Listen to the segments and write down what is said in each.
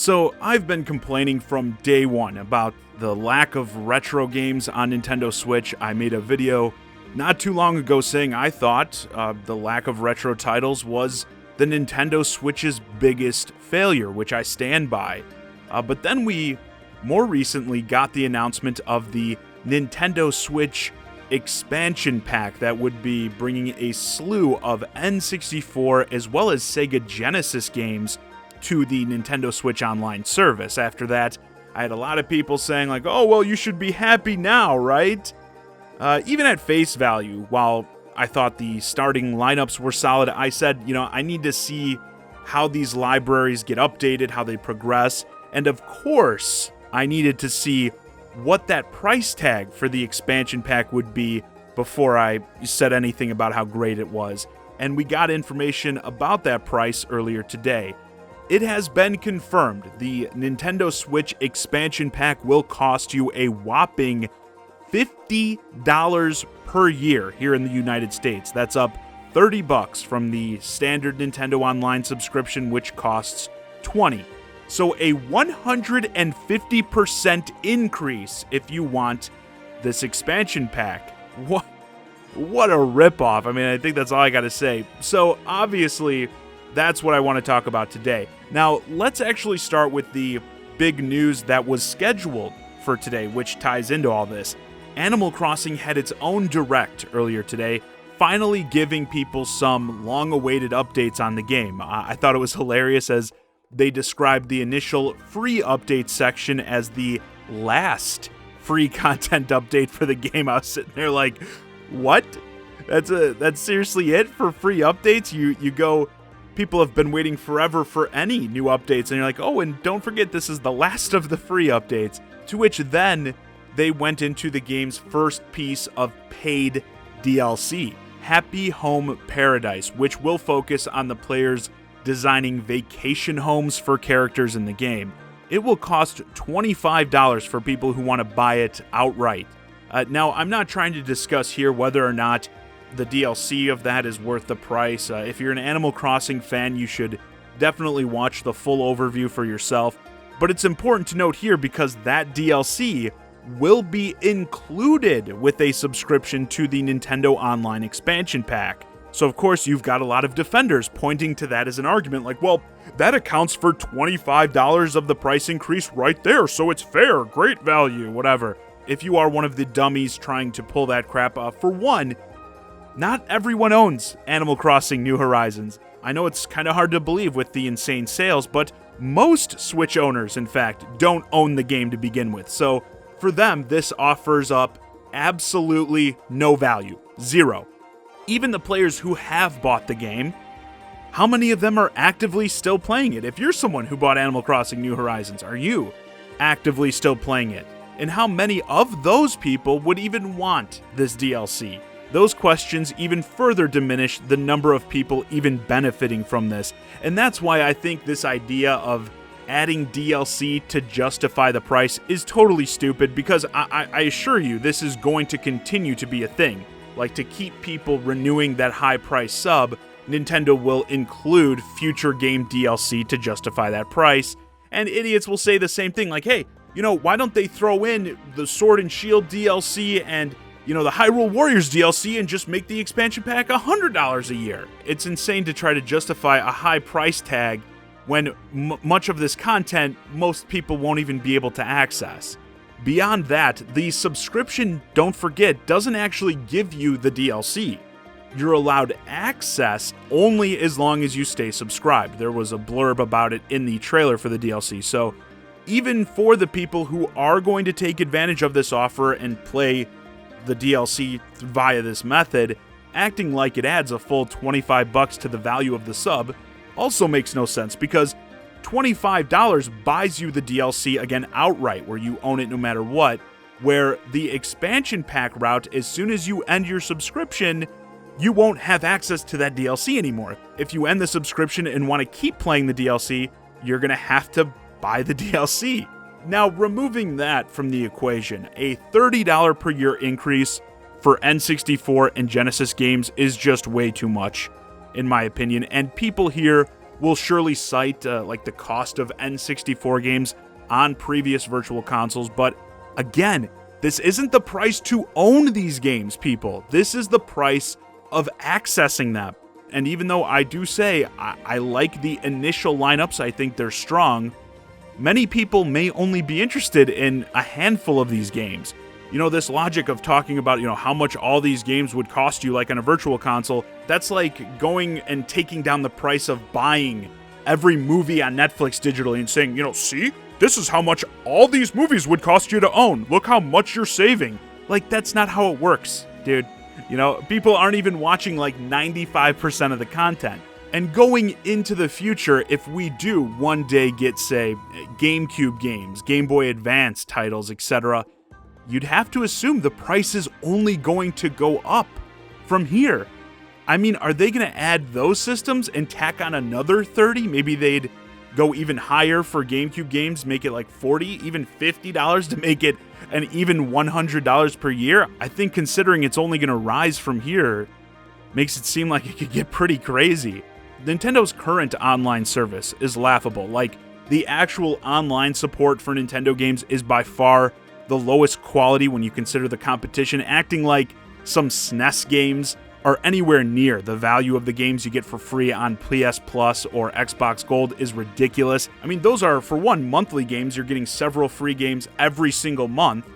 So I've been complaining from day one about the lack of retro games on Nintendo Switch. I made a video not too long ago saying I thought the lack of retro titles was the Nintendo Switch's biggest failure, which I stand by. But then we more recently got the announcement of the Nintendo Switch expansion pack that would be bringing a slew of N64 as well as Sega Genesis games to the Nintendo Switch Online service. After that, I had a lot of people saying like, oh, well, you should be happy now, right? Even at face value, while I thought the starting lineups were solid, I said, I need to see how these libraries get updated, how they progress, and of course, I needed to see what that price tag for the expansion pack would be before I said anything about how great it was. And we got information about that price earlier today. It has been confirmed the Nintendo Switch expansion pack will cost you a whopping $50 per year here in the United States. That's up $30 from the standard Nintendo Online subscription, which costs $20. So a 150% increase if you want this expansion pack. What a ripoff. I mean, I think that's all I got to say. So obviously, that's what I want to talk about today. Now, let's actually start with the big news that was scheduled for today, which ties into all this. Animal Crossing had its own direct earlier today, finally giving people some long-awaited updates on the game. I thought it was hilarious as they described the initial free update section as the last free content update for the game. I was sitting there like, what? That's seriously it for free updates? You go, people have been waiting forever for any new updates, and you're like, oh, and don't forget this is the last of the free updates. To which then they went into the game's first piece of paid DLC, Happy Home Paradise, which will focus on the players designing vacation homes for characters in the game. It will cost $25 for people who want to buy it outright. Now, I'm not trying to discuss here whether or not the DLC of that is worth the price. If you're an Animal Crossing fan, you should definitely watch the full overview for yourself. But it's important to note here because that DLC will be included with a subscription to the Nintendo Online expansion pack. So of course you've got a lot of defenders pointing to that as an argument like, well, that accounts for $25 of the price increase right there, so it's fair, great value, whatever. If you are one of the dummies trying to pull that crap off, for one, not everyone owns Animal Crossing New Horizons. I know it's kind of hard to believe with the insane sales, but most Switch owners, in fact, don't own the game to begin with. So for them, this offers up absolutely no value. Zero. Even the players who have bought the game, how many of them are actively still playing it? If you're someone who bought Animal Crossing New Horizons, are you actively still playing it? And how many of those people would even want this DLC? Those questions even further diminish the number of people even benefiting from this. And that's why I think this idea of adding DLC to justify the price is totally stupid, because I assure you this is going to continue to be a thing. Like, to keep people renewing that high price sub, Nintendo will include future game DLC to justify that price. And idiots will say the same thing, like, hey, why don't they throw in the Sword and Shield DLC and, the Hyrule Warriors DLC and just make the expansion pack $100 a year? It's insane to try to justify a high price tag when much of this content most people won't even be able to access. Beyond that, the subscription, don't forget, doesn't actually give you the DLC. You're allowed access only as long as you stay subscribed. There was a blurb about it in the trailer for the DLC, so even for the people who are going to take advantage of this offer and play the DLC via this method, acting like it adds a full $25 to the value of the sub also makes no sense, because $25 buys you the DLC again outright, where you own it no matter what, where the expansion pack route, as soon as you end your subscription, you won't have access to that DLC anymore. If you end the subscription and want to keep playing the DLC, you're going to have to buy the DLC. Now, removing that from the equation, a $30 per year increase for N64 and Genesis games is just way too much, in my opinion, and people here will surely cite like the cost of N64 games on previous virtual consoles, but again, this isn't the price to own these games, people. This is the price of accessing them. And even though I do say I like the initial lineups, I think they're strong, many people may only be interested in a handful of these games. You know, this logic of talking about, you know, how much all these games would cost you, like on a virtual console, that's like going and taking down the price of buying every movie on Netflix digitally and saying, you know, see, this is how much all these movies would cost you to own. Look how much you're saving. Like, that's not how it works, dude. You know, people aren't even watching like 95% of the content. And going into the future, if we do one day get, say, GameCube games, Game Boy Advance titles, etc., you'd have to assume the price is only going to go up from here. I mean, are they going to add those systems and tack on another 30? Maybe they'd go even higher for GameCube games, make it like $40, even $50 to make it an even $100 per year. I think considering it's only going to rise from here makes it seem like it could get pretty crazy. Nintendo's current online service is laughable. Like, the actual online support for Nintendo games is by far the lowest quality when you consider the competition. Acting like some SNES games are anywhere near the value of the games you get for free on PS Plus or Xbox Gold is ridiculous. I mean, those are, for one, monthly games. You're getting several free games every single month.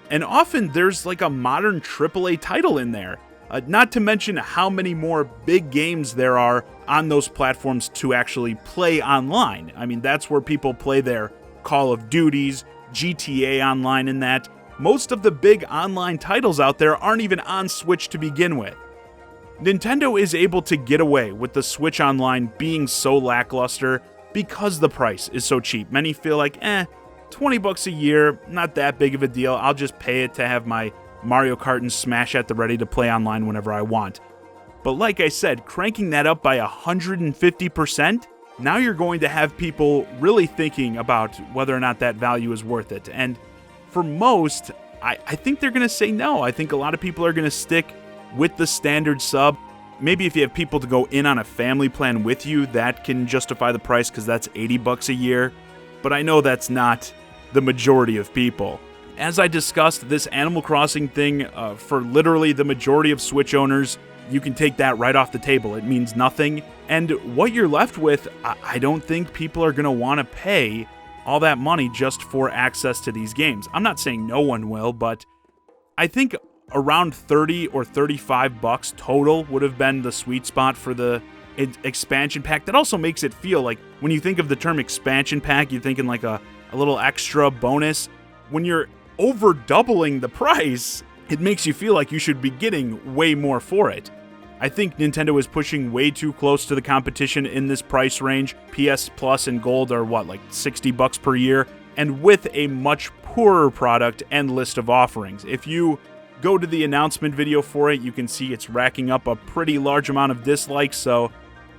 And often there's like a modern AAA title in there. Not to mention how many more big games there are on those platforms to actually play online. I mean, that's where people play their Call of Duties, GTA Online, and that. Most of the big online titles out there aren't even on Switch to begin with. Nintendo is able to get away with the Switch Online being so lackluster because the price is so cheap. Many feel like, $20 a year, not that big of a deal. I'll just pay it to have my Mario Kart and Smash at the ready to play online whenever I want. But like I said, cranking that up by 150%, now you're going to have people really thinking about whether or not that value is worth it. And for most, I think they're going to say no. I think a lot of people are going to stick with the standard sub. Maybe if you have people to go in on a family plan with you, that can justify the price because that's $80 a year. But I know that's not the majority of people. As I discussed, this Animal Crossing thing, for literally the majority of Switch owners, you can take that right off the table. It means nothing. And what you're left with, I don't think people are going to want to pay all that money just for access to these games. I'm not saying no one will, but I think around $30 or $35 total would have been the sweet spot for the expansion pack. That also makes it feel like, when you think of the term expansion pack, you're thinking like a little extra bonus. When you're over doubling the price, it makes you feel like you should be getting way more for it. I think Nintendo is pushing way too close to the competition in this price range. PS Plus and Gold are like $60 per year, and with a much poorer product and list of offerings. If you go to the announcement video for it, you can see it's racking up a pretty large amount of dislikes, so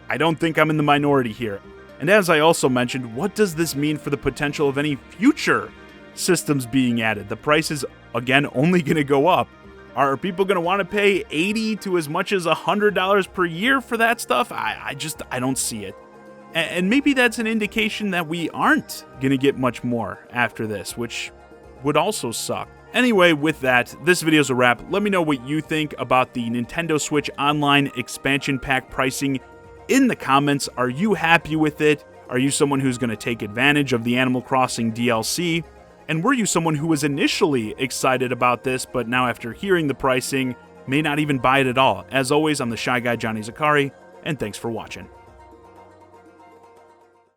I don't think I'm in the minority here. And as I also mentioned, what does this mean for the potential of any future systems being added? The price is, again, only going to go up. Are people going to want to pay $80 to as much as $100 per year for that stuff? I don't see it. And maybe that's an indication that we aren't going to get much more after this, which would also suck. Anyway, with that, this video's a wrap. Let me know what you think about the Nintendo Switch Online expansion pack pricing in the comments. Are you happy with it? Are you someone who's going to take advantage of the Animal Crossing DLC? And were you someone who was initially excited about this, but now after hearing the pricing, may not even buy it at all? As always, I'm the Shy Guy, Johnny Zakari, and thanks for watching.